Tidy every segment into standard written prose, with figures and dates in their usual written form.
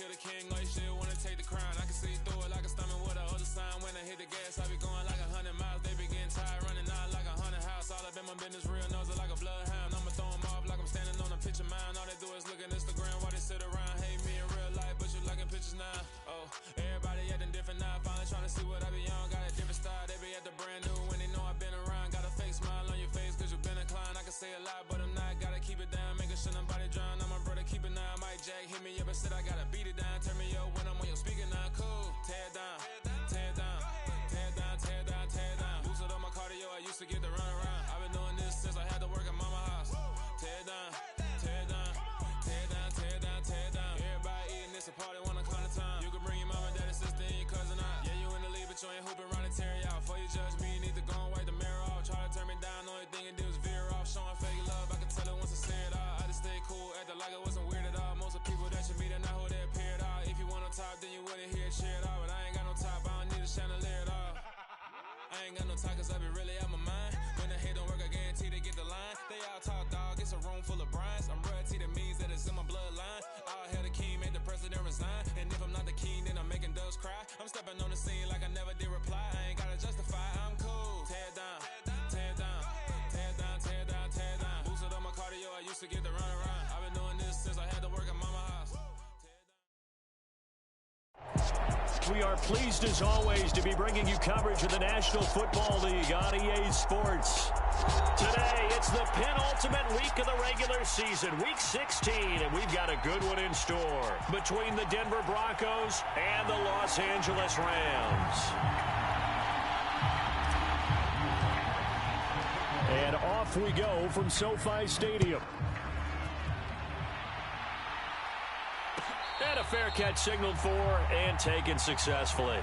still the king, like shit, wanna take the crown. I can see through it like a stomach with a other sign. When I hit the gas, I be going like 100 miles. They be getting tired, running out like 100 house. All up in my business, real nose like a bloodhound. I'ma throw them off like I'm standing on a picture mound. All they do is look at Instagram while they sit around. Hate me in real life, but you liking pictures now. Oh, everybody acting different now. Finally trying to see what I be on. Got a different style, they be at the brand new when they know I've been around. Got a fake smile on your face cause you been inclined. I can say a lot, but I'm not. Gotta keep it down, making sure nobody drown. I'm my brother, keep it now. Mike Jack hit me up and said I gotta beat it down. Turn me up when I'm on your speaker now. Cool, tear it down, tear it down, tear it down, tear it down, tear it down. Boosted up my cardio, I used to get to run around. I've been doing this since I had to work at mama house. Tear it down, tear it down, tear it down, tear it down, tear it down. Everybody eating this a party, one o'clock of time. You can bring your mama, daddy, sister, and your cousin out. Yeah, you in the league, but you ain't hooping around and tear it out. Before you judge me, you need to go and wipe the mirror off. Try to turn me down, only thing you do is veer off. Showing fake love, I can tell it once I say it all. I just stay cool, acting like it wasn't weird at all. Most of the people that you meet are not who they appear at all. If you want on top, then you wouldn't hear it cheer at all. But I ain't got no top, I don't need a chandelier at all. I ain't got no talk cause I be really out my mind. When the hate don't work, I guarantee they get the line. They all talk dog, it's a room full of Bryans. I'm royalty, that means that it's in my bloodline. All hail the king, made the president resign. And if I'm not the king, then I'm making doves cry. I'm stepping on the scene like I never did reply. I ain't gotta justify, I'm cool. Tear it down, tear it down, tear it down, tear it down, tear it down. Boosted up my cardio, I used to get to run around. I've been doing this since I had to work at mama house. We are pleased, as always, to be bringing you coverage of the National Football League on EA Sports. Today, it's the penultimate week of the regular season, Week 16, and we've got a good one in store between the Denver Broncos and the Los Angeles Rams. And off we go from SoFi Stadium. And a fair catch signaled for and taken successfully.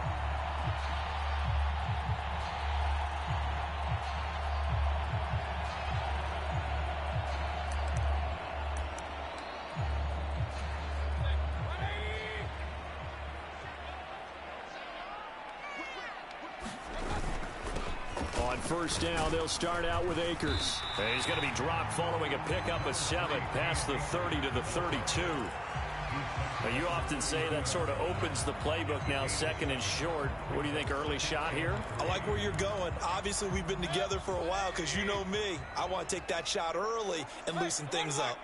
On first down, they'll start out with Akers. And he's going to be dropped following a pickup of 7 past the 30 to the 32. You often say that sort of opens the playbook now, second and short. What do you think, early shot here? I like where you're going. Obviously, we've been together for a while because you know me. I want to take that shot early and loosen things up.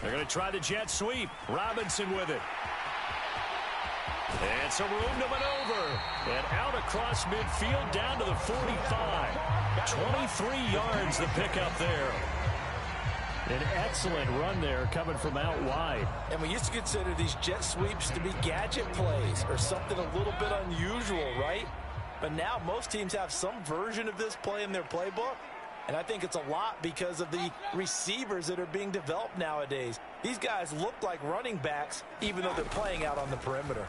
They're going to try the jet sweep. Robinson with it. And some room to maneuver. And out across midfield down to the 45. 23 yards the pickup there. An excellent run there coming from out wide. And we used to consider these jet sweeps to be gadget plays or something a little bit unusual, right? But now most teams have some version of this play in their playbook. And I think it's a lot because of the receivers that are being developed nowadays. These guys look like running backs even though they're playing out on the perimeter.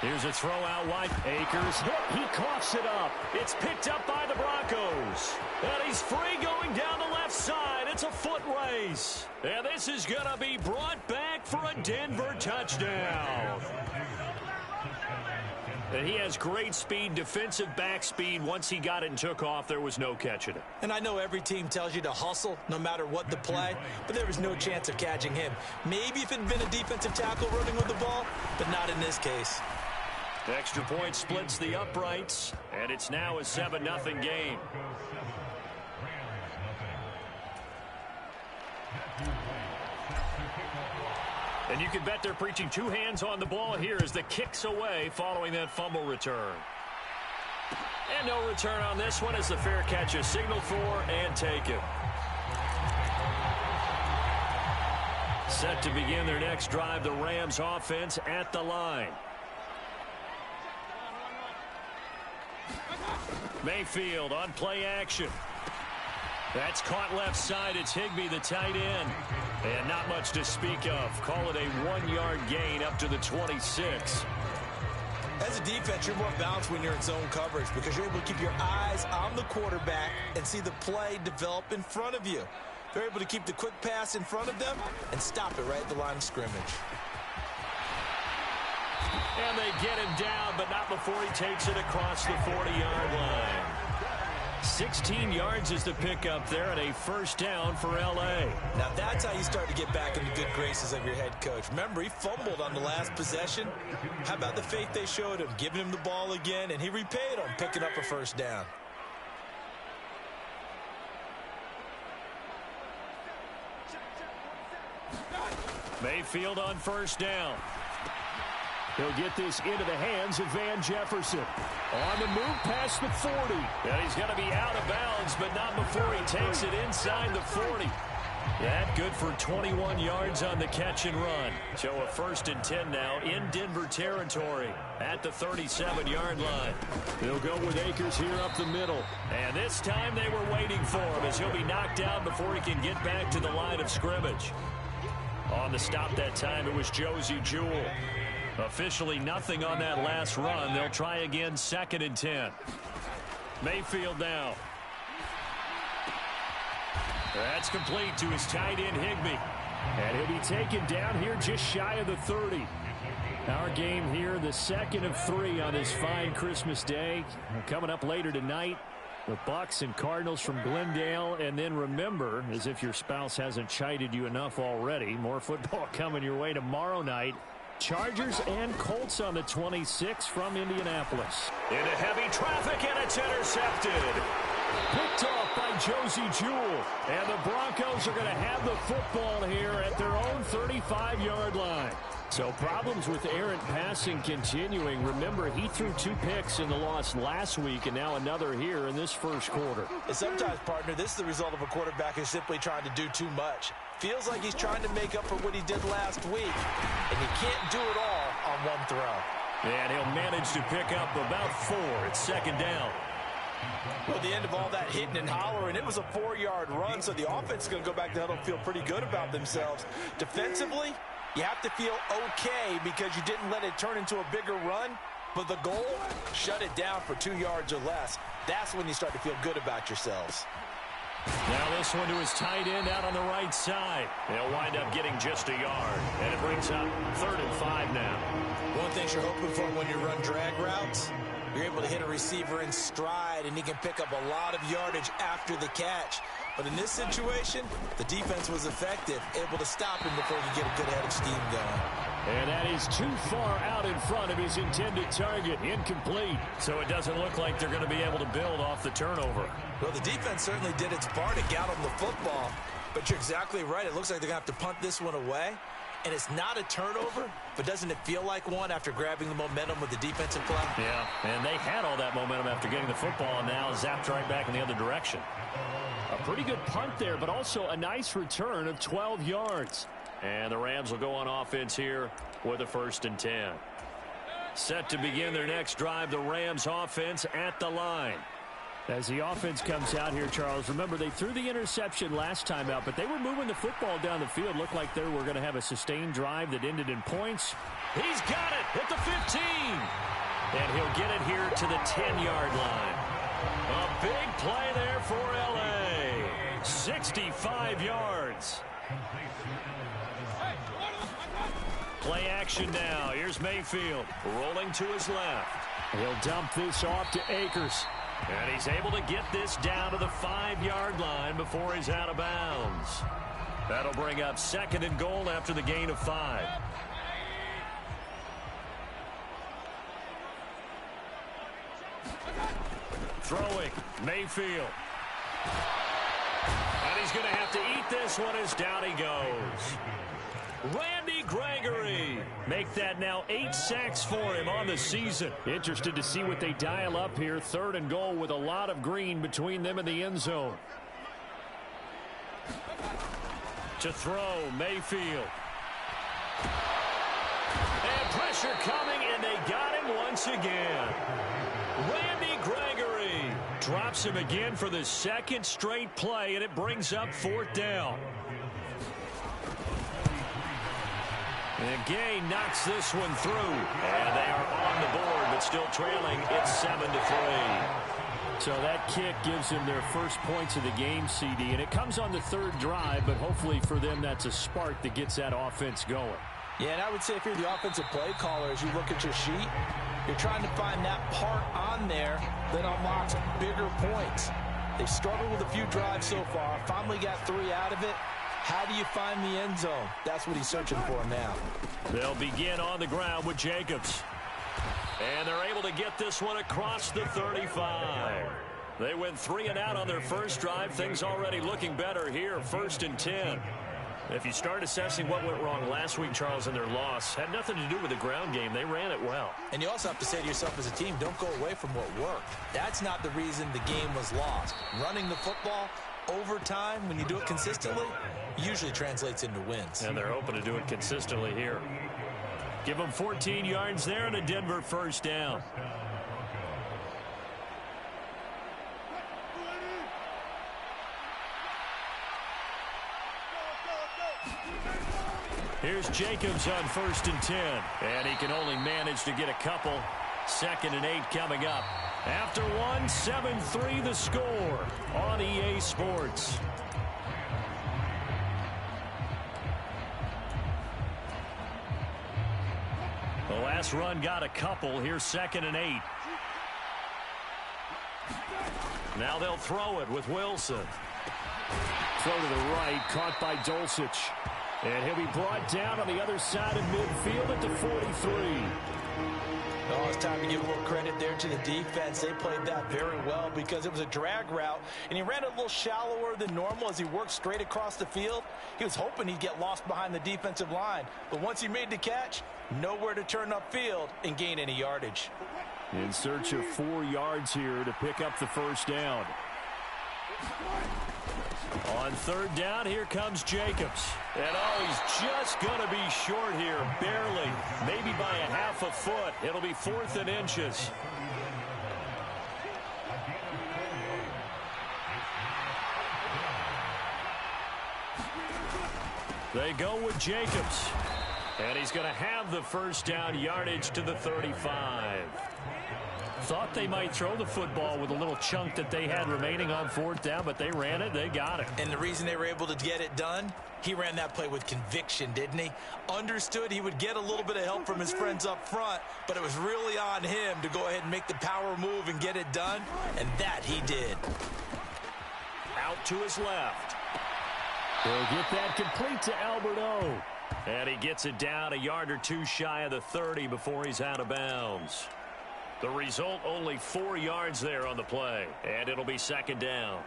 Here's a throw out wide. Akers hit. He coughs it up. It's picked up by the Broncos. And he's free going down the left side. It's a foot race. And this is going to be brought back for a Denver touchdown. And he has great speed, defensive back speed. Once he got it and took off, there was no catching it. And I know every team tells you to hustle no matter what the play, but there was no chance of catching him. Maybe if it had been a defensive tackle running with the ball, but not in this case. The extra point splits the uprights, and it's now a 7-0 game. And you can bet they're preaching 2 hands on the ball here as the kick's away following that fumble return. And no return on this one as the fair catch is signaled for and taken. Set to begin their next drive, the Rams offense at the line. Mayfield on play action. That's caught left side. It's Higbee, the tight end. And not much to speak of. Call it a 1-yard gain up to the 26. As a defense, you're more balanced when you're in zone coverage because you're able to keep your eyes on the quarterback and see the play develop in front of you. They're able to keep the quick pass in front of them and stop it right at the line of scrimmage. And they get him down, but not before he takes it across the 40-yard line. 16 yards is the pickup there and a first down for L.A. Now that's how you start to get back in the good graces of your head coach. Remember, he fumbled on the last possession. How about the faith they showed him, giving him the ball again, and he repaid them, picking up a first down. Mayfield on first down. He'll get this into the hands of Van Jefferson. On the move past the 40. And he's going to be out of bounds, but not before he takes it inside the 40. That good for 21 yards on the catch and run. So a 1st and 10 now in Denver territory at the 37-yard line. They'll go with Akers here up the middle. And this time they were waiting for him as he'll be knocked down before he can get back to the line of scrimmage. On the stop that time, it was Josie Jewell. Officially nothing on that last run. They'll try again 2nd and 10. Mayfield now. That's complete to his tight end, Higbee. And he'll be taken down here just shy of the 30. Our game here, the 2nd of 3 on this fine Christmas day. Coming up later tonight, the Bucs and Cardinals from Glendale. And then remember, as if your spouse hasn't chided you enough already, more football coming your way tomorrow night. Chargers and Colts on the 26 from Indianapolis. Into heavy traffic, and it's intercepted. Picked off by Josie Jewell. And the Broncos are going to have the football here at their own 35-yard line. So problems with errant passing continuing. Remember, he threw 2 picks in the loss last week, and now another here in this first quarter. And sometimes, partner, this is the result of a quarterback who's simply trying to do too much. Feels like he's trying to make up for what he did last week, and he can't do it all on one throw. And he'll manage to pick up about 4 at 2nd down. Well, the end of all that hitting and hollering, it was a 4-yard run, so the offense is going to go back to huddle and feel pretty good about themselves. Defensively, you have to feel okay because you didn't let it turn into a bigger run, but the goal, shut it down for 2 yards or less. That's when you start to feel good about yourselves. Now this one to his tight end out on the right side. They'll wind up getting just a yard, and it brings up 3rd and 5 now. One thing you're hoping for when you run drag routes, you're able to hit a receiver in stride, and he can pick up a lot of yardage after the catch. But in this situation, the defense was effective, able to stop him before he could get a good head of steam going. And that is too far out in front of his intended target. Incomplete. So it doesn't look like they're going to be able to build off the turnover. Well, the defense certainly did its part to get him the football. But you're exactly right. It looks like they're going to have to punt this one away. And it's not a turnover, but doesn't it feel like one after grabbing the momentum with the defensive play? Yeah, and they had all that momentum after getting the football, and now zapped right back in the other direction. A pretty good punt there, but also a nice return of 12 yards. And the Rams will go on offense here with a 1st and 10. Set to begin their next drive, the Rams offense at the line. As the offense comes out here, Charles, remember they threw the interception last time out, but they were moving the football down the field. Looked like they were going to have a sustained drive that ended in points. He's got it at the 15. And he'll get it here to the 10-yard line. A big play there for L.A. 65 yards. Play action now. Here's Mayfield rolling to his left. He'll dump this off to Akers. And he's able to get this down to the 5-yard line before he's out of bounds. That'll bring up 2nd and goal after the gain of 5. Throwing, Mayfield. And he's going to have to eat this one as down he goes. Randy Gregory. Make that now 8 sacks for him on the season. Interested to see what they dial up here. 3rd and goal with a lot of green between them and the end zone. To throw, Mayfield. And pressure coming, and they got him once again. Randy Gregory drops him again for the 2nd straight play, and it brings up 4th down. And Gay knocks this one through. And they are on the board, but still trailing. It's 7-3. So that kick gives them their first points of the game, CD. And it comes on the 3rd drive, but hopefully for them that's a spark that gets that offense going. Yeah, and I would say if you're the offensive play caller, as you look at your sheet, you're trying to find that part on there that unlocks bigger points. They've struggled with a few drives so far. Finally got 3 out of it. How do you find the end zone? That's what he's searching for now. They'll begin on the ground with Jacobs. And they're able to get this one across the 35. They went 3 and out on their first drive. Things already looking better here. 1st and 10. If you start assessing what went wrong last week, Charles, in their loss, had nothing to do with the ground game. They ran it well. And you also have to say to yourself as a team, don't go away from what worked. That's not the reason the game was lost. Running the football over time, when you do it consistently, usually translates into wins. And they're hoping to do it consistently here. Give them 14 yards there and a Denver first down. Here's Jacobs on 1st and 10. And he can only manage to get a couple. 2nd and 8 coming up. After 1, 7-3 the score on EA Sports. The last run got a couple. Here's 2nd and 8. Now they'll throw it with Wilson. Throw to the right, caught by Dulcich. And he'll be brought down on the other side of midfield at the 43. Oh, it's time to give a little credit there to the defense. They played that very well because it was a drag route, and he ran it a little shallower than normal as he worked straight across the field. He was hoping he'd get lost behind the defensive line, but once he made the catch, nowhere to turn upfield and gain any yardage. In search of 4 yards here to pick up the first down. On 3rd down, here comes Jacobs. And oh, he's just going to be short here, barely, maybe by a half a foot. It'll be 4th and inches. They go with Jacobs. And he's going to have the first down, yardage to the 35. Thought they might throw the football with a little chunk that they had remaining on 4th down, but they ran it, they got it. And the reason they were able to get it done, he ran that play with conviction, didn't he? Understood he would get a little bit of help from his friends up front, but it was really on him to go ahead and make the power move and get it done, and that he did. Out to his left. He'll get that complete to Alberto. And he gets it down a yard or 2 shy of the 30 before he's out of bounds. The result, only 4 yards there on the play. And it'll be 2nd down.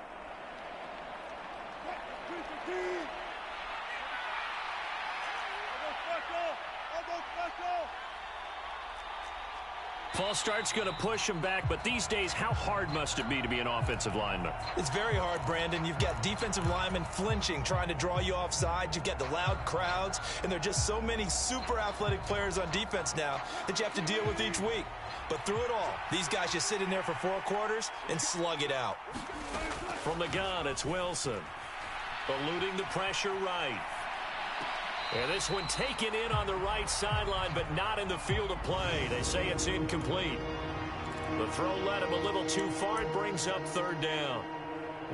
False start's going to push him back, but these days, how hard must it be to be an offensive lineman? It's very hard, Brandon. You've got defensive linemen flinching, trying to draw you off sides. You've got the loud crowds, and there are just so many super athletic players on defense now that you have to deal with each week. But through it all, these guys just sit in there for 4 quarters and slug it out. From the gun, it's Wilson. Eluding the pressure right. And this one taken in on the right sideline, but not in the field of play. They say it's incomplete. The throw led him a little too far. It brings up 3rd down.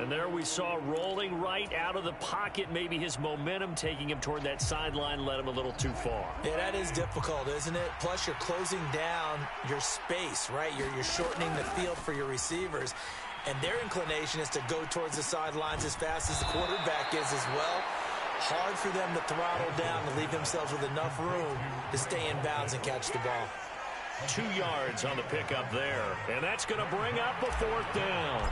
And there we saw rolling right out of the pocket. Maybe his momentum taking him toward that sideline led him a little too far. Yeah, that is difficult, isn't it? Plus, you're closing down your space, right? You're shortening the field for your receivers. And their inclination is to go towards the sidelines as fast as the quarterback is as well. Hard for them to throttle down and leave themselves with enough room to stay in bounds and catch the ball. 2 yards on the pickup there. And that's going to bring up a 4th down.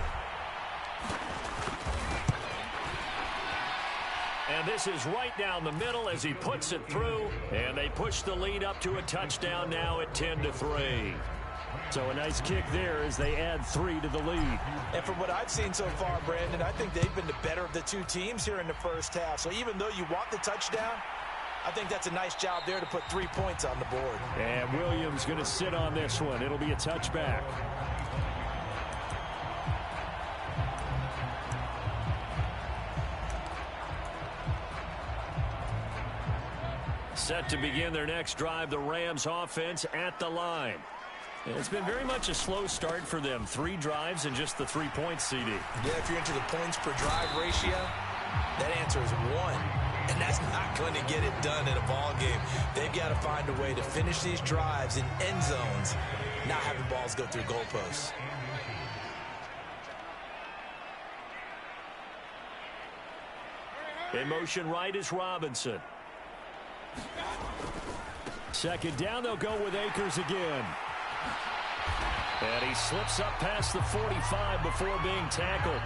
And this is right down the middle as he puts it through. And they push the lead up to a touchdown now at 10-3. So a nice kick there as they add 3 to the lead. And from what I've seen so far, Brandon, I think they've been the better of the 2 teams here in the first half. So even though you want the touchdown, I think that's a nice job there to put 3 points on the board. And Williams going to sit on this one. It'll be a touchback. Set to begin their next drive, the Rams offense at the line. It's been very much a slow start for them. 3 drives and just the 3 points, CD. Yeah, if you're into the points per drive ratio, that answer is 1. And that's not going to get it done in a ball game. They've got to find a way to finish these drives in end zones, not having balls go through goalposts. In motion right is Robinson. Second down, they'll go with Akers again. And he slips up past the 45 before being tackled.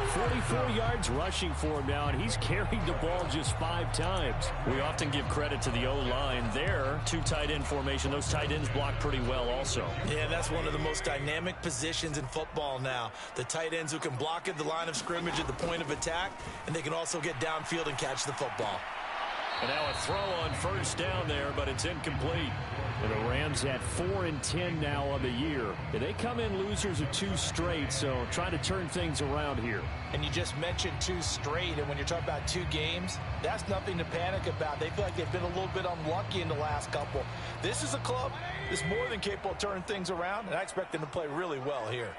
44 yards rushing for him now, and he's carried the ball just 5 times. We often give credit to the O-line there. 2 tight end formation. Those tight ends block pretty well also. Yeah, that's one of the most dynamic positions in football now. The tight ends who can block at the line of scrimmage at the point of attack, and they can also get downfield and catch the football. And now a throw on first down there, but it's incomplete. And the Rams at 4-10 now on the year. And they come in losers of 2 straight, so trying to turn things around here. And you just mentioned 2 straight, and when you're talking about 2 games, that's nothing to panic about. They feel like they've been a little bit unlucky in the last couple. This is a club that's more than capable of turning things around, and I expect them to play really well here.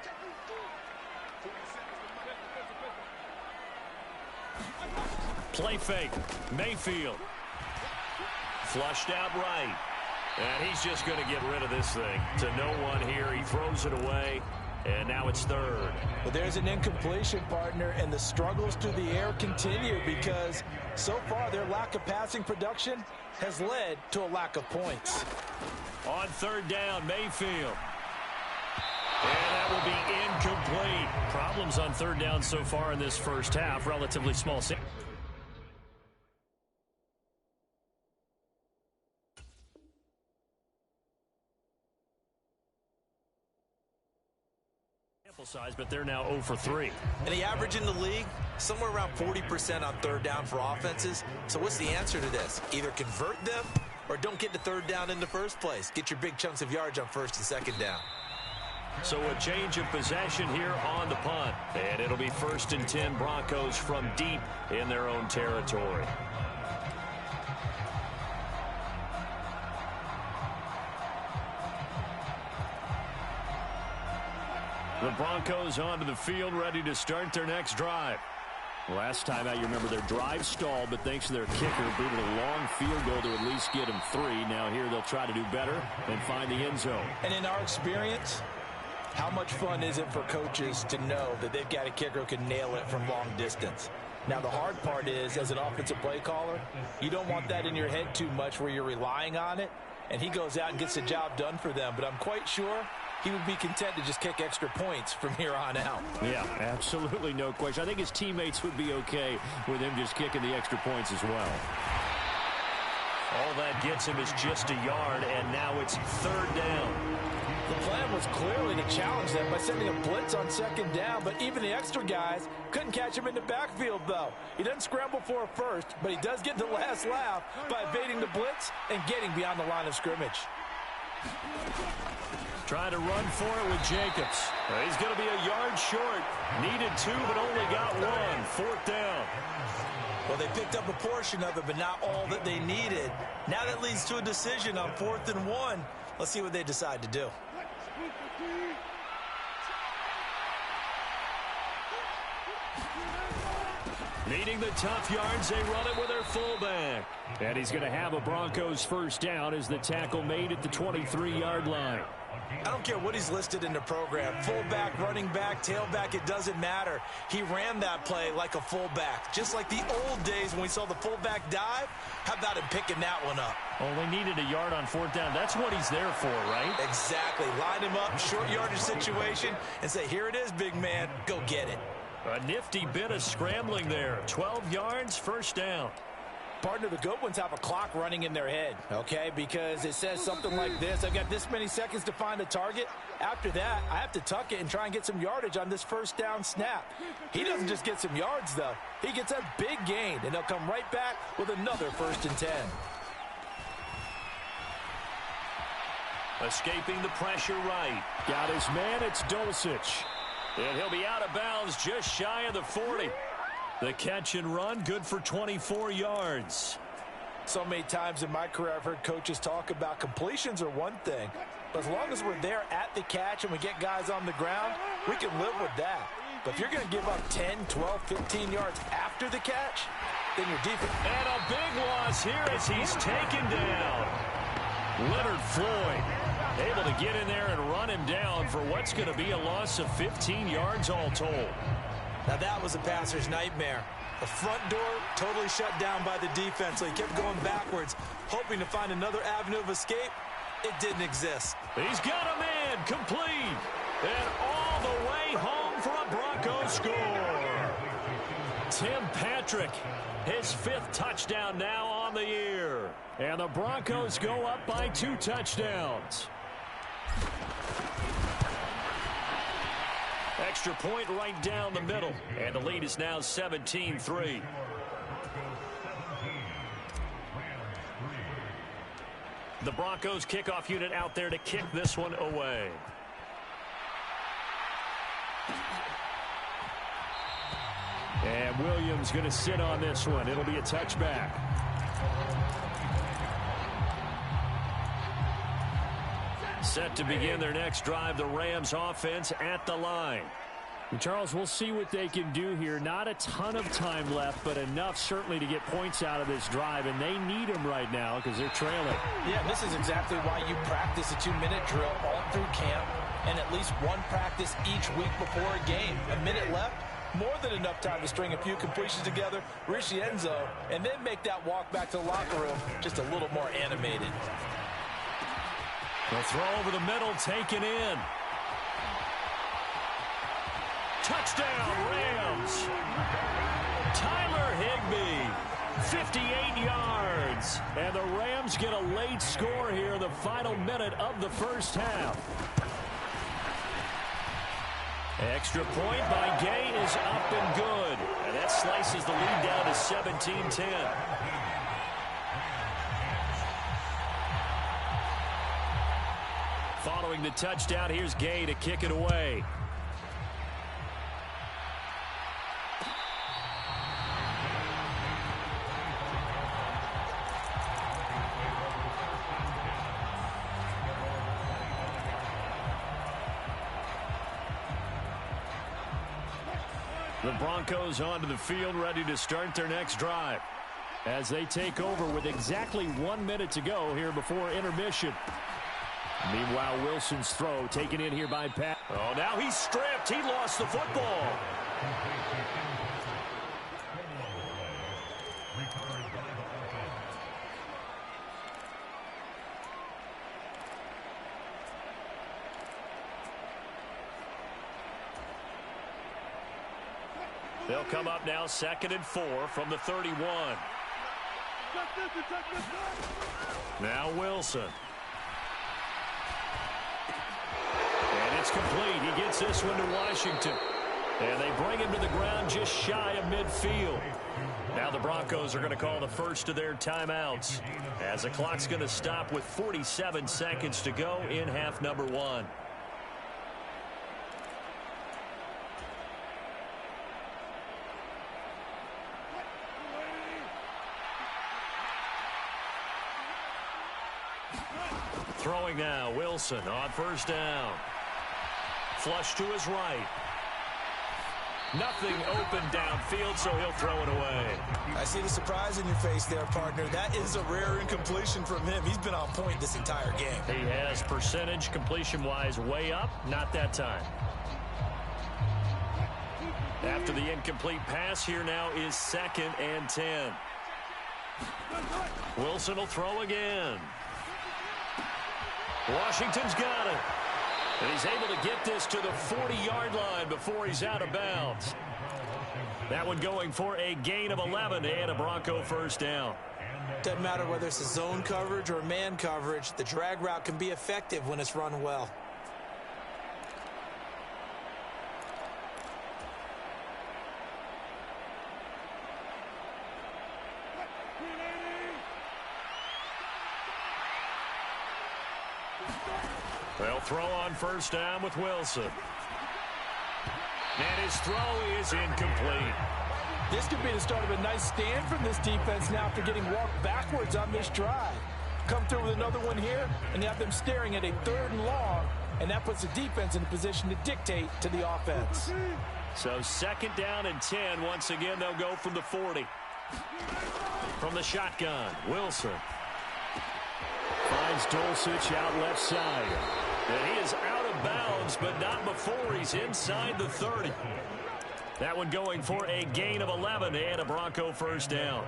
Play fake. Mayfield. Flushed out right. And he's just going to get rid of this thing to no one here. He throws it away, and now it's third. Well, there's an incompletion, partner, and the struggles through the air continue because so far their lack of passing production has led to a lack of points. On third down, Mayfield. And that will be incomplete. Problems on third down so far in this first half. Relatively small sample. Size, but they're now 0 for 3. And the average in the league, somewhere around 40% on third down for offenses. So what's the answer to this? Either convert them or don't get to third down in the first place. Get your big chunks of yards on first and second down. So a change of possession here on the punt. And it'll be 1st and 10 Broncos from deep in their own territory. The Broncos onto the field, ready to start their next drive. Last time out, you remember their drive stalled, but thanks to their kicker, booted a long field goal to at least get them 3. Now here they'll try to do better and find the end zone. And in our experience, how much fun is it for coaches to know that they've got a kicker who can nail it from long distance? Now, the hard part is, as an offensive play caller, you don't want that in your head too much where you're relying on it, and he goes out and gets the job done for them. But I'm quite sure he would be content to just kick extra points from here on out. Yeah, absolutely no question. I think his teammates would be okay with him just kicking the extra points as well. All that gets him is just a yard, and now it's third down. The plan was clearly to challenge them by sending a blitz on second down, but even the extra guys couldn't catch him in the backfield, though. He doesn't scramble for a first, but he does get the last laugh by evading the blitz and getting beyond the line of scrimmage. Trying to run for it with Jacobs. He's going to be a yard short. Needed 2, but only got 1. 4th down. Well, they picked up a portion of it, but not all that they needed. Now that leads to a decision on 4th and 1. Let's see what they decide to do. Needing the tough yards, they run it with their fullback. And he's going to have a Broncos first down as the tackle made at the 23-yard line. I don't care what he's listed in the program. Fullback, running back, tailback, it doesn't matter. He ran that play like a fullback. Just like the old days when we saw the fullback dive. How about him picking that one up? Oh, they needed a yard on 4th down. That's what he's there for, right? Exactly. Line him up, short yardage situation, and say, here it is, big man. Go get it. A nifty bit of scrambling there. 12 yards, first down. Partner, the good ones have a clock running in their head, okay? Because it says something like this. I've got this many seconds to find a target. After that, I have to tuck it and try and get some yardage on this first down snap. He doesn't just get some yards, though. He gets a big gain, and they'll come right back with another 1st and 10. Escaping the pressure right. Got his man, it's Dulcich. And he'll be out of bounds just shy of the 40. The catch and run, good for 24 yards. So many times in my career, I've heard coaches talk about completions are one thing. But as long as we're there at the catch and we get guys on the ground, we can live with that. But if you're going to give up 10, 12, 15 yards after the catch, then you're defense. And a big loss here as he's taken down. Leonard Floyd able to get in there and run him down for what's going to be a loss of 15 yards all told. Now that was a passer's nightmare. The front door totally shut down by the defense, so he kept going backwards, hoping to find another avenue of escape. It didn't exist. He's got him in, complete, and all the way home for a Broncos score. Tim Patrick, his 5th touchdown now on the year. And the Broncos go up by 2 touchdowns. Extra point right down the middle. And the lead is now 17-3. The Broncos kickoff unit out there to kick this one away. And Williams going to sit on this one. It'll be a touchback. Set to begin their next drive, the Rams offense at the line. Charles, we'll see what they can do here. Not a ton of time left, but enough certainly to get points out of this drive, and they need them right now because they're trailing. Yeah, this is exactly why you practice a 2-minute drill all through camp and at least one practice each week before a game. A minute left, more than enough time to string a few completions together, reach the end zone, and then make that walk back to the locker room just a little more animated. The throw over the middle, taken in. Touchdown, Rams. Tyler Higbee, 58 yards. And the Rams get a late score here in the final minute of the first half. Extra point by Gay is up and good. And that slices the lead down to 17-10. Following the touchdown, here's Gay to kick it away. The Broncos onto the field, ready to start their next drive as they take over with exactly 1 minute to go here before intermission. Meanwhile, Wilson's throw taken in here by Pat. Oh, now he's stripped. He lost the football. They'll come up now 2nd and 4 from the 31. Now Wilson. And it's complete. He gets this one to Washington. And they bring him to the ground just shy of midfield. Now the Broncos are going to call the first of their timeouts as the clock's going to stop with 47 seconds to go in half number 1. Throwing now, Wilson on first down. Flush to his right. Nothing open downfield, so he'll throw it away. I see the surprise in your face there, partner. That is a rare incompletion from him. He's been on point this entire game. He has percentage completion-wise way up, not that time. After the incomplete pass, here now is 2nd and 10. Wilson will throw again. Washington's got it. And he's able to get this to the 40-yard line before he's out of bounds. That one going for a gain of 11 and a Bronco first down. Doesn't matter whether it's a zone coverage or man coverage, the drag route can be effective when it's run well. They'll throw on first down with Wilson. And his throw is incomplete. This could be the start of a nice stand from this defense now after getting walked backwards on this drive. Come through with another one here, and you have them staring at a 3rd and long, and that puts the defense in a position to dictate to the offense. So 2nd down and 10. Once again, they'll go from the 40. From the shotgun, Wilson. Finds Dulcich out left side. And he is out of bounds, but not before he's inside the 30. That one going for a gain of 11 and a Bronco first down.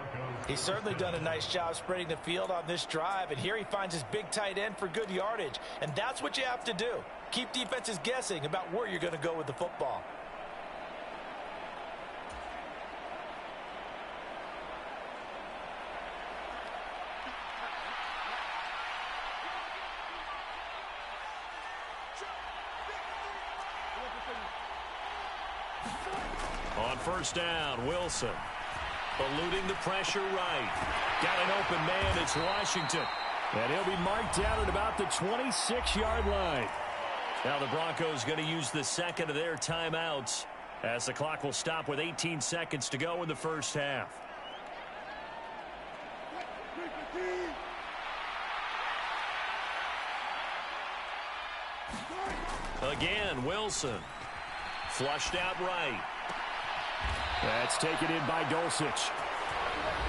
He's certainly done a nice job spreading the field on this drive, and here he finds his big tight end for good yardage. And that's what you have to do. Keep defenses guessing about where you're going to go with the football. On first down, Wilson. Eluding the pressure right. Got an open man, it's Washington. And he'll be marked down at about the 26-yard line. Now the Broncos going to use the second of their timeouts as the clock will stop with 18 seconds to go in the first half. Again, Wilson. Flushed out right. That's taken in by Dulcich.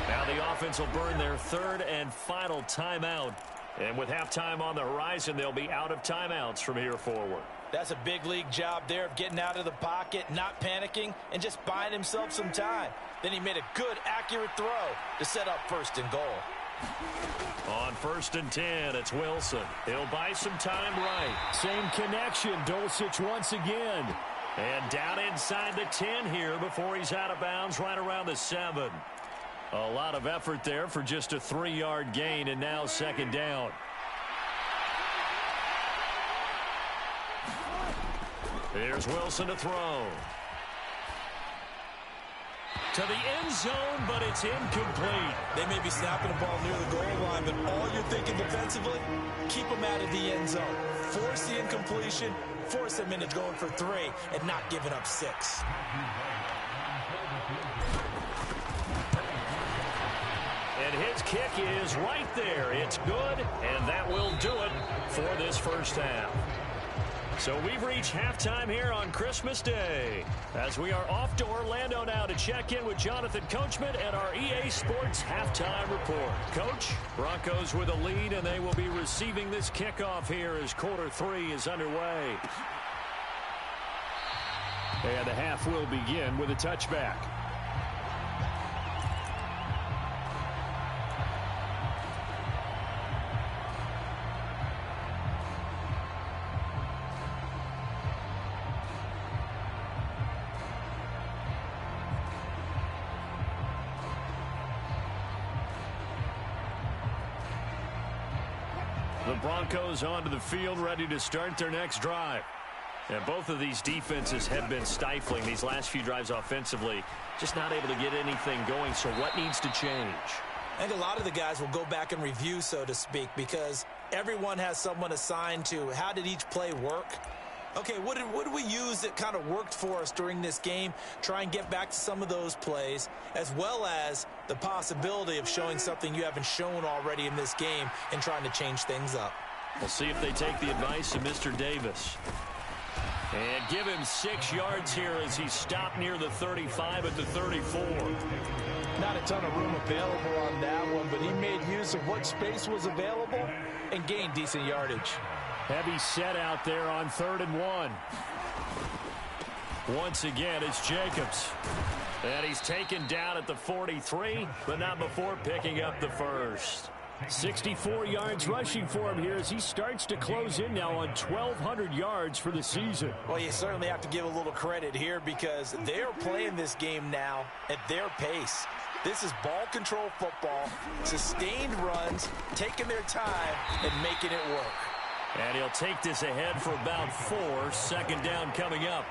Now the offense will burn their third and final timeout. And with halftime on the horizon, they'll be out of timeouts from here forward. That's a big league job there of getting out of the pocket, not panicking, and just buying himself some time. Then he made a good, accurate throw to set up first and goal. On first and 10, it's Wilson. He'll buy some time right. Same connection, Dulcich once again. And down inside the 10 here before he's out of bounds right around the 7. A lot of effort there for just a 3-yard gain, and now second down. Here's Wilson to throw. To the end zone, but it's incomplete. They may be snapping the ball near the goal line, but all you're thinking defensively, keep them out of the end zone. Force the incompletion, force them into going for 3, and not giving up 6. And his kick is right there. It's good, and that will do it for this first half. So we've reached halftime here on Christmas Day as we are off to Orlando now to check in with Jonathan Coachman and our EA Sports halftime report. Coach, Broncos with a lead, and they will be receiving this kickoff here as quarter 3 is underway. And the half will begin with a touchback. The Broncos onto the field, ready to start their next drive. And both of these defenses have been stifling these last few drives offensively. Just not able to get anything going, so what needs to change? I think a lot of the guys will go back and review, so to speak, because everyone has someone assigned to how did each play work. Okay, what did we use that kind of worked for us during this game? Try and get back to some of those plays, as well as the possibility of showing something you haven't shown already in this game and trying to change things up. We'll see if they take the advice of Mr. Davis. And give him 6 yards here as he stopped near the 35 at the 34. Not a ton of room available on that one, but he made use of what space was available and gained decent yardage. Heavy set out there on 3rd and 1. Once again, it's Jacobs. And he's taken down at the 43, but not before picking up the first. 64 yards rushing for him here as he starts to close in now on 1,200 yards for the season. Well, you certainly have to give a little credit here because they're playing this game now at their pace. This is ball control football, sustained runs, taking their time, and making it work. And he'll take this ahead for about 4. Second down coming up.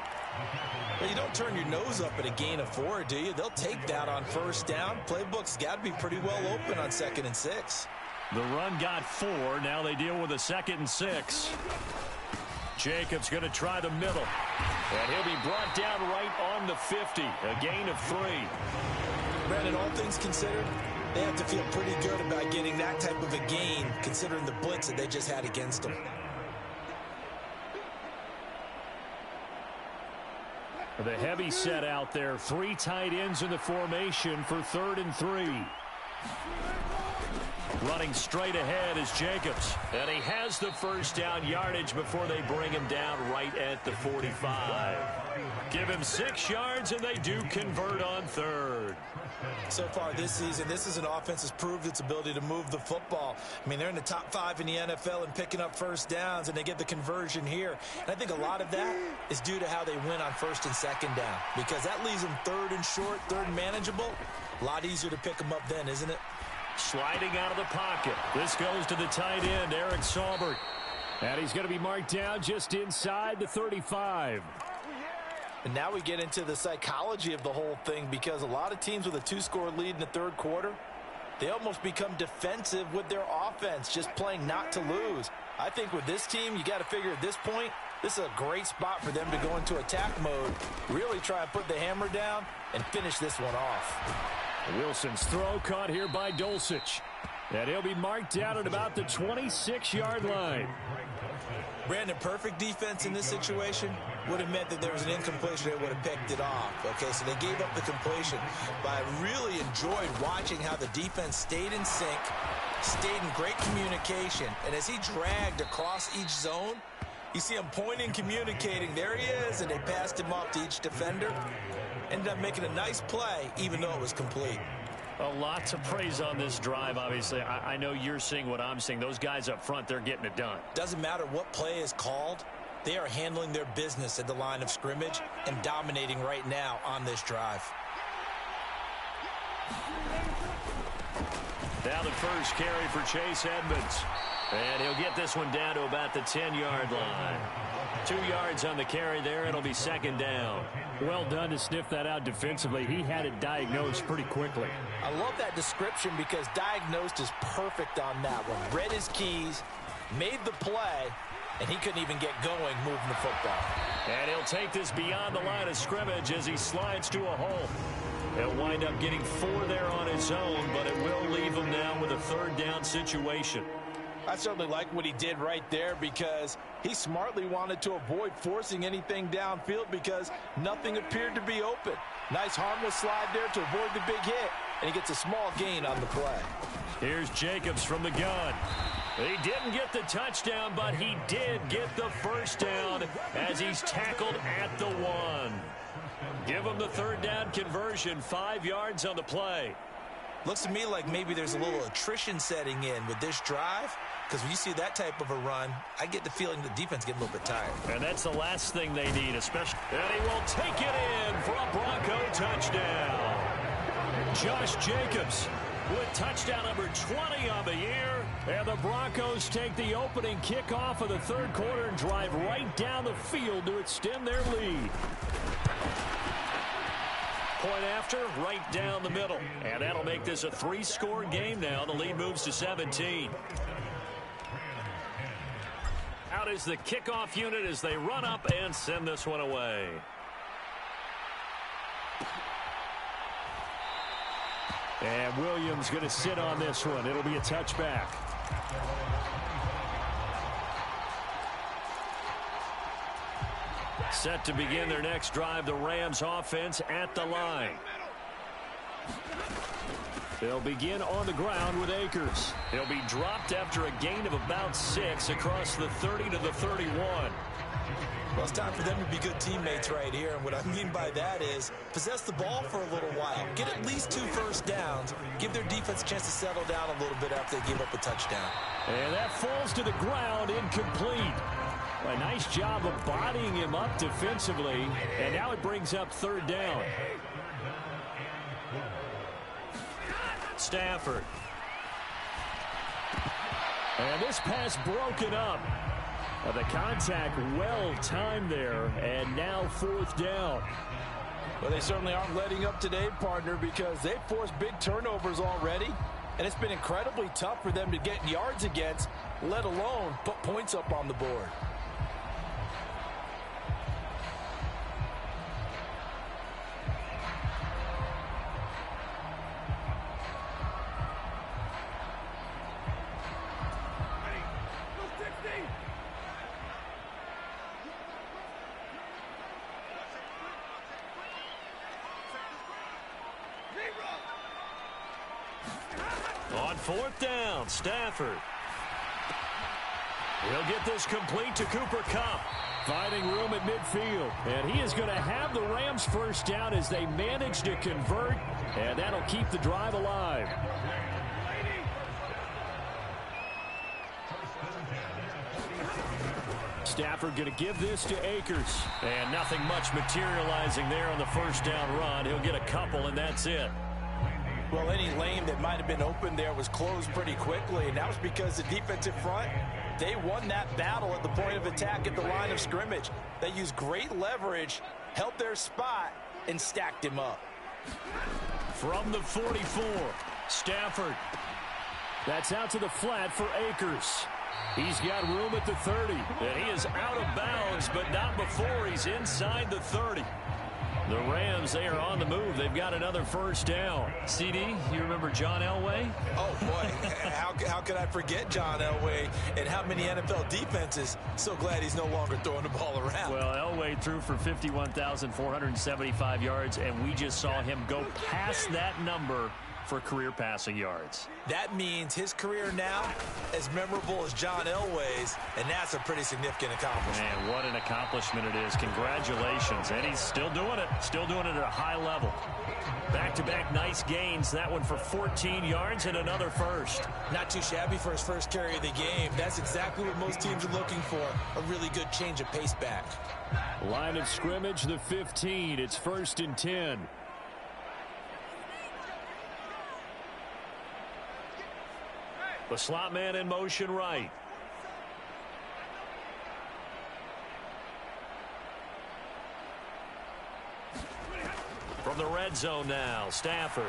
Well, you don't turn your nose up at a gain of 4, do you? They'll take that on first down. Playbook's got to be pretty well open on 2nd and 6. The run got 4. Now they deal with a 2nd and 6. Jacobs going to try the middle. And he'll be brought down right on the 50. A gain of 3. Brandon, all things considered, they have to feel pretty good about getting that type of a gain considering the blitz that they just had against them. The heavy set out there. 3 tight ends in the formation for 3rd and 3. Running straight ahead is Jacobs. And he has the first down yardage before they bring him down right at the 45. Give him 6 yards, and they do convert on third. So far this season, this is an offense that's proved its ability to move the football. I mean, they're in the top 5 in the NFL in picking up first downs, and they get the conversion here. And I think a lot of that is due to how they win on first and second down, because that leaves them third and short, third and manageable. A lot easier to pick them up then, isn't it? Sliding out of the pocket. This goes to the tight end, Eric Saubert. And he's going to be marked down just inside the 35. And now we get into the psychology of the whole thing, because a lot of teams with a 2-score lead in the third quarter, they almost become defensive with their offense, just playing not to lose. I think with this team, you got to figure at this point, this is a great spot for them to go into attack mode, really try and put the hammer down and finish this one off. Wilson's throw caught here by Dulcich. And he'll be marked down at about the 26-yard line. Brandon, perfect defense in this situation would have meant that there was an incompletion. They would have picked it off. Okay, so they gave up the completion. But I really enjoyed watching how the defense stayed in sync, stayed in great communication. And as he dragged across each zone, you see him pointing, communicating. There he is, and they passed him off to each defender. Ended up making a nice play, even though it was complete. A lot to praise on this drive, obviously. I know you're seeing what I'm seeing. Those guys up front, they're getting it done. Doesn't matter what play is called. They are handling their business at the line of scrimmage and dominating right now on this drive. Now the first carry for Chase Edmonds. And he'll get this one down to about the 10-yard line. 2 yards on the carry there. It'll be second down. Well done to sniff that out defensively. He had it diagnosed pretty quickly. I love that description, because diagnosed is perfect on that one. Read his keys, made the play, and he couldn't even get going moving the football. And he'll take this beyond the line of scrimmage as he slides to a hole. He'll wind up getting 4 there on his own, but it will leave him now with a third down situation. I certainly like what he did right there, because he smartly wanted to avoid forcing anything downfield because nothing appeared to be open. Nice harmless slide there to avoid the big hit, and he gets a small gain on the play. Here's Jacobs from the gun. He didn't get the touchdown, but he did get the first down as he's tackled at the 1. Give him the third down conversion, 5 yards on the play. Looks to me like maybe there's a little attrition setting in with this drive, because when you see that type of a run, I get the feeling the defense getting a little bit tired. And that's the last thing they need, especially. And he will take it in for a Bronco touchdown. Josh Jacobs with touchdown number 20 on the year. And the Broncos take the opening kickoff of the third quarter and drive right down the field to extend their lead. Point after, right down the middle. And that'll make this a 3-score game now. The lead moves to 17. Out is the kickoff unit as they run up and send this one away. And Williams going to sit on this one. It'll be a touchback. Set to begin their next drive, the Rams offense at the line. They'll begin on the ground with Akers. He'll be dropped after a gain of about 6 across the 30 to the 31. Well, it's time for them to be good teammates right here. And what I mean by that is possess the ball for a little while. Get at least 2 first downs. Give their defense a chance to settle down a little bit after they give up a touchdown. And that falls to the ground, incomplete. A nice job of bodying him up defensively. And now it brings up third down. Stafford. And this pass broken up. The contact well timed there, and now fourth down. Well, they certainly aren't letting up today, partner, because they've forced big turnovers already, and it's been incredibly tough for them to get yards against, let alone put points up on the board. On fourth down, Stafford. He'll get this complete to Cooper Kupp. Finding room at midfield. And he is going to have the Rams first down as they manage to convert. And that'll keep the drive alive. Stafford going to give this to Akers. And nothing much materializing there on the first down run. He'll get a couple, and that's it. Well, any lane that might have been open there was closed pretty quickly, and that was because the defensive front, they won that battle at the point of attack at the line of scrimmage. They used great leverage, held their spot, and stacked him up. From the 44, Stafford. That's out to the flat for Akers. He's got room at the 30, and he is out of bounds, but not before he's inside the 30. The Rams, they are on the move. They've got another first down. CD, you remember John Elway? Oh, boy. How could I forget John Elway and how many NFL defenses? So glad he's no longer throwing the ball around. Well, Elway threw for 51,475 yards, and we just saw him go past that number for career passing yards. That means his career now as memorable as John Elway's, and that's a pretty significant accomplishment. Man, what an accomplishment it is. Congratulations. And he's still doing it. Still doing it at a high level. Back-to-back nice gains. That one for 14 yards and another first. Not too shabby for his first carry of the game. That's exactly what most teams are looking for. A really good change of pace back. Line of scrimmage, the 15. It's 1st and 10. The slot man in motion right. From the red zone now, Stafford.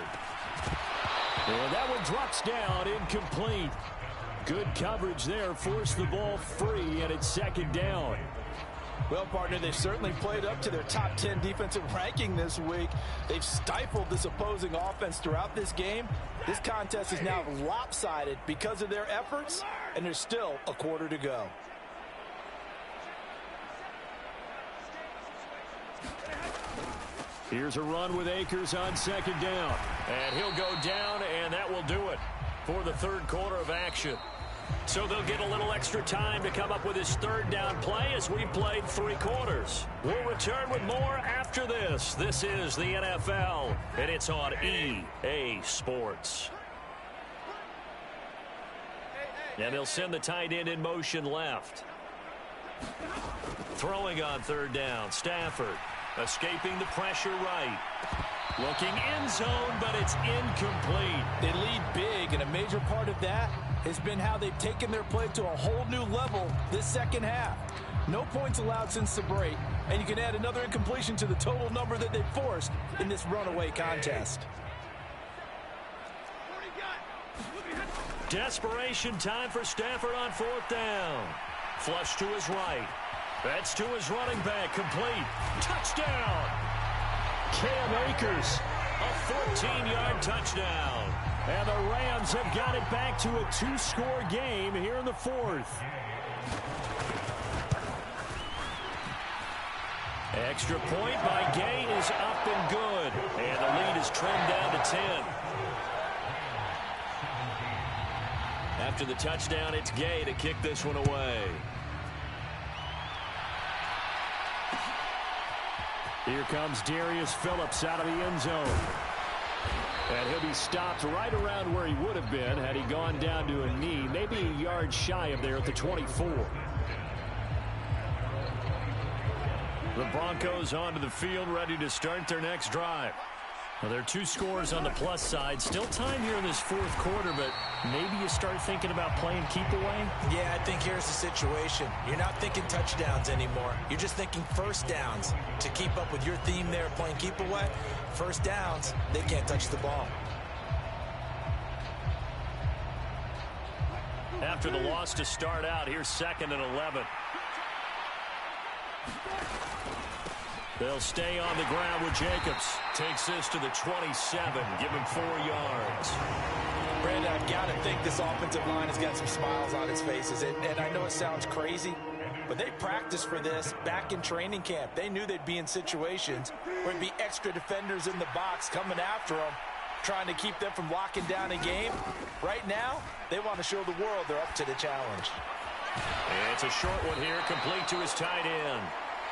And that one drops down, incomplete. Good coverage there, forced the ball free, and it's 2nd down. Well, partner, they've certainly played up to their top 10 defensive ranking this week. They've stifled this opposing offense throughout this game. This contest is now lopsided because of their efforts, and there's still a quarter to go. Here's a run with Akers on 2nd down. And he'll go down, and that will do it for the 3rd quarter of action. So they'll get a little extra time to come up with his 3rd down play as we played 3 quarters. We'll return with more after this. This is the NFL, and it's on EA Sports. And they'll send the tight end in motion left. Throwing on 3rd down, Stafford. Escaping the pressure right. Looking end zone, but it's incomplete. They lead big, and a major part of that has been how they've taken their play to a whole new level this second half. No points allowed since the break, and you can add another incompletion to the total number that they've forced in this runaway contest. Desperation time for Stafford on 4th down. Flush to his right. That's to his running back. Complete. Touchdown. Cam Akers. A 14-yard touchdown. And the Rams have got it back to a 2-score game here in the 4th. Extra point by Gay is up and good. And the lead is trimmed down to 10. After the touchdown, it's Gay to kick this one away. Here comes Darius Phillips out of the end zone. And he'll be stopped right around where he would have been had he gone down to a knee, maybe a yard shy of there at the 24. The Broncos onto the field, ready to start their next drive. Well, there are 2 scores on the plus side. Still time here in this 4th quarter, but maybe you start thinking about playing keep away? Yeah, I think here's the situation. You're not thinking touchdowns anymore. You're just thinking first downs. To keep up with your theme there, playing keep away, first downs, they can't touch the ball. After the loss to start out, here's 2nd and 11. They'll stay on the ground with Jacobs. Takes this to the 27. Give him 4 yards. Brandon, I've got to think this offensive line has got some smiles on its faces. And I know it sounds crazy, but they practiced for this back in training camp. They knew they'd be in situations where there'd be extra defenders in the box coming after them, trying to keep them from locking down a game. Right now, they want to show the world they're up to the challenge. It's a short one here, complete to his tight end.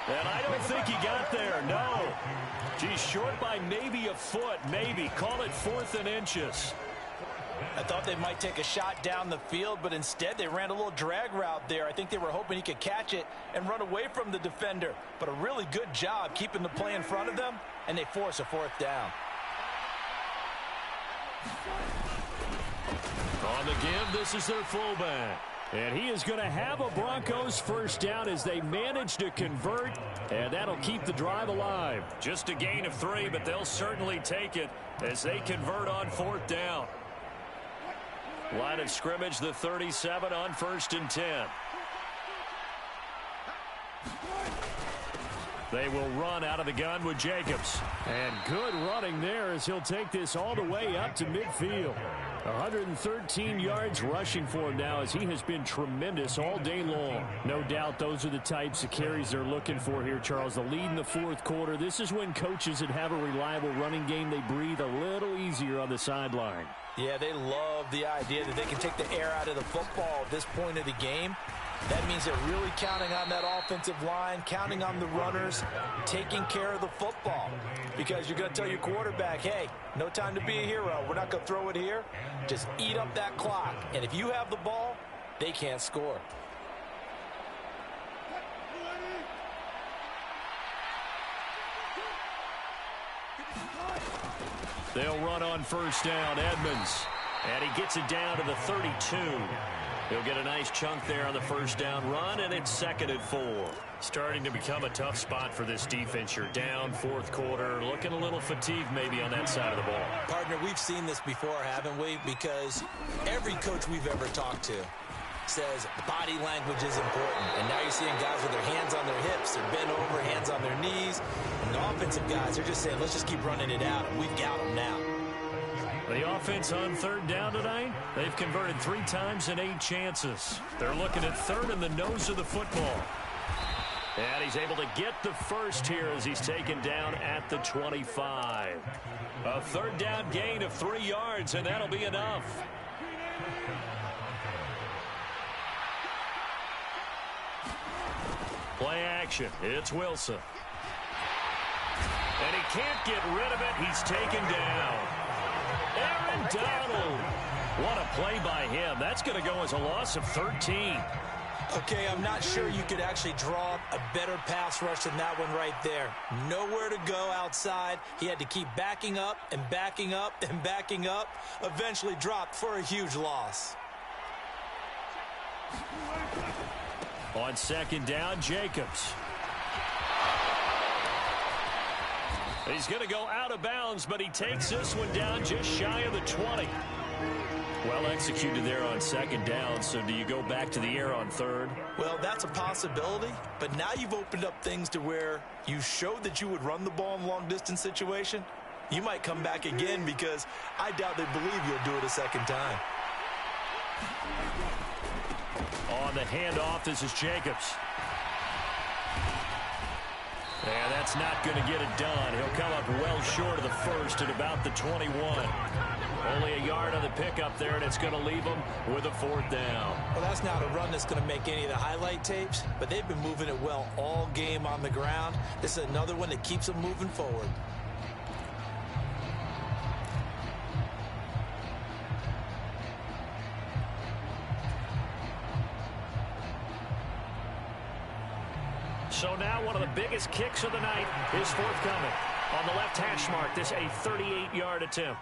And I don't think he got there, no. He's short by maybe a foot, maybe. Call it 4th and inches. I thought they might take a shot down the field, but instead they ran a little drag route there. I think they were hoping he could catch it and run away from the defender. But a really good job keeping the play in front of them, and they force a 4th down. On the give, this is their fullback. And he is going to have a Broncos first down as they manage to convert, and that'll keep the drive alive. Just a gain of 3, but they'll certainly take it as they convert on 4th down. Line of scrimmage, the 37 on 1st and 10. They will run out of the gun with Jacobs. And good running there as he'll take this all the way up to midfield. 113 yards rushing for him now as he has been tremendous all day long. No doubt those are the types of carries they're looking for here, Charles. The lead in the 4th quarter. This is when coaches that have a reliable running game, they breathe a little easier on the sideline. Yeah, they love the idea that they can take the air out of the football at this point of the game. That means they're really counting on that offensive line, counting on the runners, taking care of the football. Because you're going to tell your quarterback, hey, no time to be a hero. We're not going to throw it here. Just eat up that clock. And if you have the ball, they can't score. They'll run on 1st down, Edmonds. And he gets it down to the 32. He'll get a nice chunk there on the 1st down run, and it's 2nd and 4. Starting to become a tough spot for this defense. You're down 4th quarter, looking a little fatigued maybe on that side of the ball. Partner, we've seen this before, haven't we? Because every coach we've ever talked to says body language is important. And now you're seeing guys with their hands on their hips. They're bent over, hands on their knees. And the offensive guys, they're just saying, let's just keep running it out. And we've got them now. The offense on 3rd down tonight, they've converted 3 times in 8 chances. They're looking at 3rd in the nose of the football. And he's able to get the first here as he's taken down at the 25. A 3rd down gain of 3 yards, and that'll be enough. Play action. It's Wilson. And he can't get rid of it. He's taken down. Aaron Donald. What a play by him. That's going to go as a loss of 13. Okay, I'm not sure you could actually draw a better pass rush than that one right there. Nowhere to go outside. He had to keep backing up and backing up and backing up. Eventually dropped for a huge loss. On 2nd down, Jacobs. He's going to go out of bounds, but he takes this one down just shy of the 20. Well executed there on 2nd down, so do you go back to the air on 3rd? Well, that's a possibility, but now you've opened up things to where you showed that you would run the ball in long-distance situation. You might come back again because I doubt they believe you'll do it a 2nd time. On the handoff, this is Jacobs. And that's not going to get it done. He'll come up well short of the first at about the 21. Only a yard on the pickup there, and it's going to leave him with a 4th down. Well, that's not a run that's going to make any of the highlight tapes, but they've been moving it well all game on the ground. This is another one that keeps them moving forward. So now one of the biggest kicks of the night is forthcoming. On the left hash mark, this a 38-yard attempt.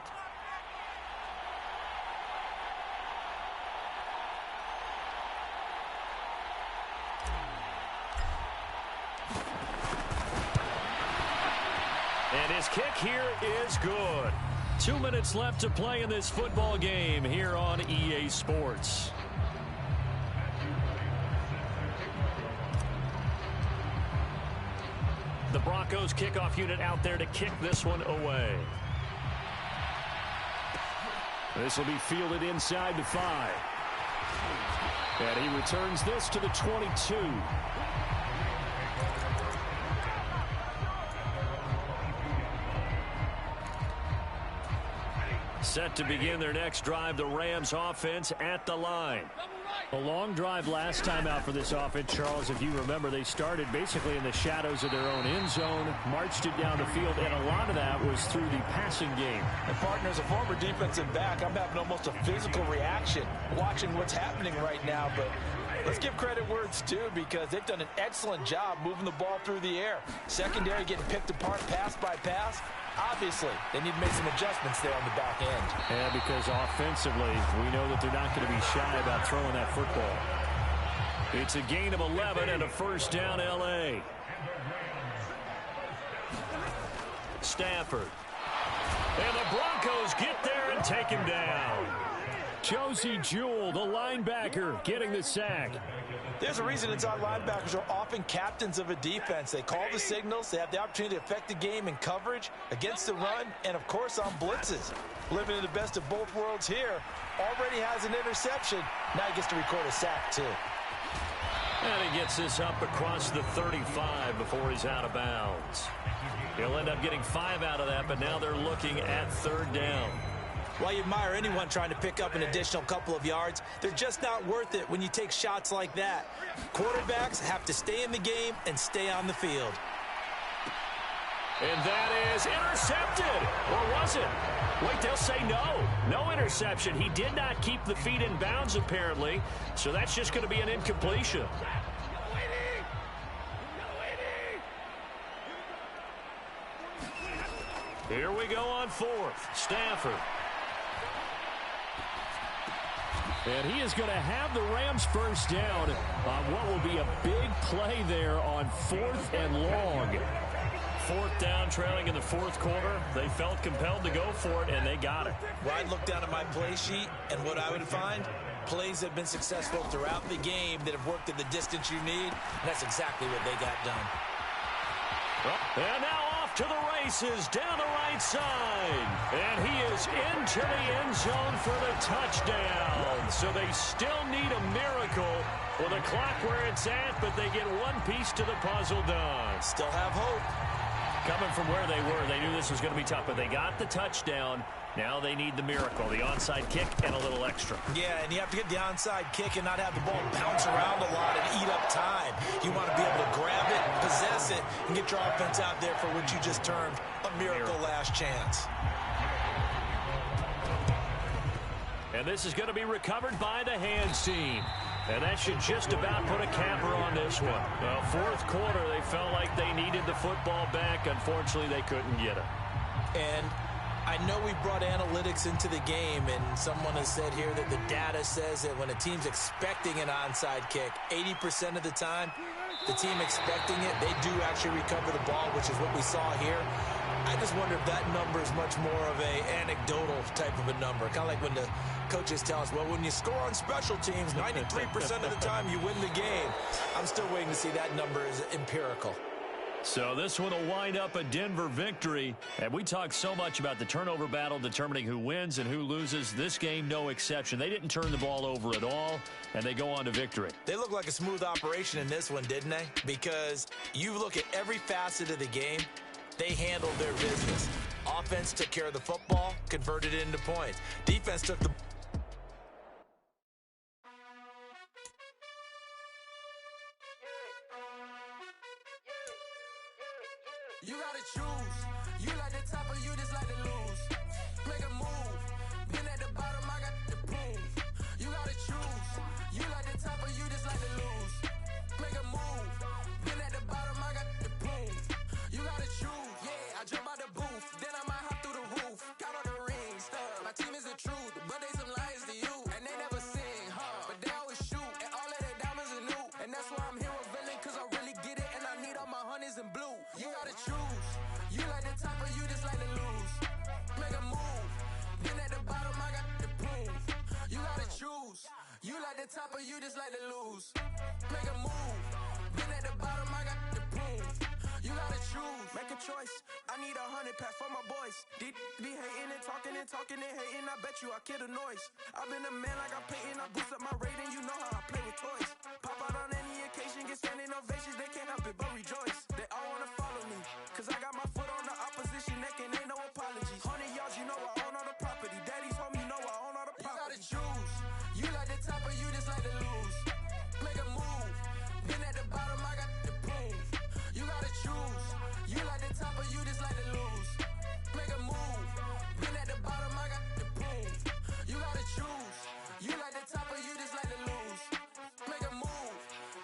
And his kick here is good. 2 minutes left to play in this football game here on EA Sports. The Broncos kickoff unit out there to kick this one away. This will be fielded inside the 5. And he returns this to the 22. Set to begin their next drive, the Rams offense at the line. A long drive last time out for this offense, Charles. If you remember, they started basically in the shadows of their own end zone, marched it down the field, and a lot of that was through the passing game. And partner, as a former defensive back, I'm having almost a physical reaction watching what's happening right now. But let's give credit where it's due, because they've done an excellent job moving the ball through the air. Secondary getting picked apart pass by pass. Obviously, they need to make some adjustments there on the back end. Yeah, because offensively, we know that they're not going to be shy about throwing that football. It's a gain of 11 and a first down, L.A. Stafford. And the Broncos get there and take him down. Josie Jewell, the linebacker, getting the sack. There's a reason inside linebackers are often captains of a defense. They call the signals. They have the opportunity to affect the game in coverage, against the run, and, of course, on blitzes. Living in the best of both worlds here. Already has an interception. Now he gets to record a sack, too. And he gets this up across the 35 before he's out of bounds. He'll end up getting 5 out of that, but now they're looking at third down. While you admire anyone trying to pick up an additional couple of yards, they're just not worth it when you take shots like that. Quarterbacks have to stay in the game and stay on the field. And that is intercepted. Or was it? Wait, they'll say no. No interception. He did not keep the feet in bounds, apparently. So that's just going to be an incompletion. Here we go on fourth. Stafford. And he is going to have the Rams first down on what will be a big play there on 4th and long. 4th down, trailing in the 4th quarter. They felt compelled to go for it, and they got it. Well, I'd look down at my play sheet, and what I would find, plays have been successful throughout the game that have worked at the distance you need, and that's exactly what they got done. And now off to the races down the right side. And he is into the end zone for the touchdown. So they still need a miracle with the clock where it's at, but they get one piece to the puzzle done. Still have hope. Coming from where they were, they knew this was going to be tough, but they got the touchdown. Now they need the miracle, the onside kick and a little extra. Yeah, and you have to get the onside kick and not have the ball bounce around a lot and eat up time. You want to be able to grab it, possess it, and get your offense out there for what you just termed a miracle last chance. And this is going to be recovered by the hands team. And that should just about put a capper on this one. Well, 4th quarter, they felt like they needed the football back. Unfortunately, they couldn't get it. And I know we brought analytics into the game, and someone has said here that the data says that when a team's expecting an onside kick, 80% of the time, the team expecting it, they do actually recover the ball, which is what we saw here. I just wonder if that number is much more of a anecdotal type of a number. Kind of like when the coaches tell us, well, when you score on special teams, 93% of the time you win the game. I'm still waiting to see that number is empirical. So this one will wind up a Denver victory. And we talk so much about the turnover battle determining who wins and who loses. This game, no exception. They didn't turn the ball over at all, and they go on to victory. They look like a smooth operation in this one, didn't they? Because you look at every facet of the game, they handled their business. Offense took care of the football, converted it into points. Defense took the... You gotta choose. You like the top or you just like to lose. Make a move. Been at the bottom, I got the proof. You gotta choose. You like the top or you just like to lose. Make a move. Been at the bottom, I got the proof. You gotta choose. Yeah, I jump out the booth. Then I might hop through the roof. Count on the rings. My team is the truth, but they some liars to you. And they never sing, but they always shoot. And all of their diamonds are new. And that's why I'm here revealing, cause I really get it. And I need all my honeys in blue. You gotta choose. You like the top or you just like to lose. Make a move. Then at the bottom I got the proof. You gotta choose. You like the top or you just like to lose. Make a move. Then at the bottom I got the proof. You gotta choose. Make a choice. I need 100 pack for my boys. Deep be hating and talking and hating. I bet you I kill the noise. I've been a man like I'm Peyton. I boost up my rating. You know how I play with toys. Pop out on any occasion, get standing ovations. They can't help it but rejoice. They all wanna follow me, cause I got my foot on the opposition neck and ain't no apologies. 100 yards, you know I own all the property. Daddy You like the top or you just like to lose? Make a move. Been at the bottom, I got the proof. You gotta choose. You like the top or you just like to lose? Make a move. Been at the bottom, I got the proof. You gotta choose. You like the top or you just like to lose? Make a move.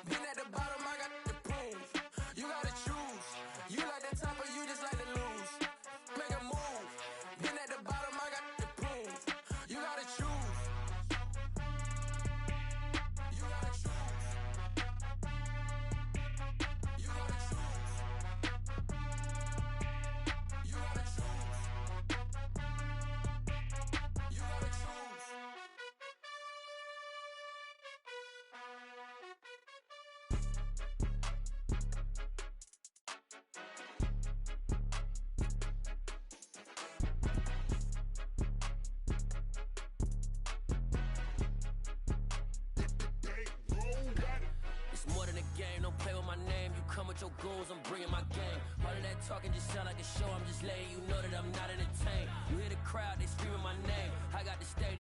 Been at the bottom, I got the proof. You gotta choose. You like the top or you just like to lose? Make a move. Been at the bottom, I got the proof. You gotta choose. You gotta choose. You gotta choose. You gotta choose. You gotta choose. It's more than a game, don't play with my name. You come with your goons, I'm bringing my game. All of that talking just sound like a show, I'm just letting you know that I'm not entertained. You hear the crowd, they screaming my name. I got the stage.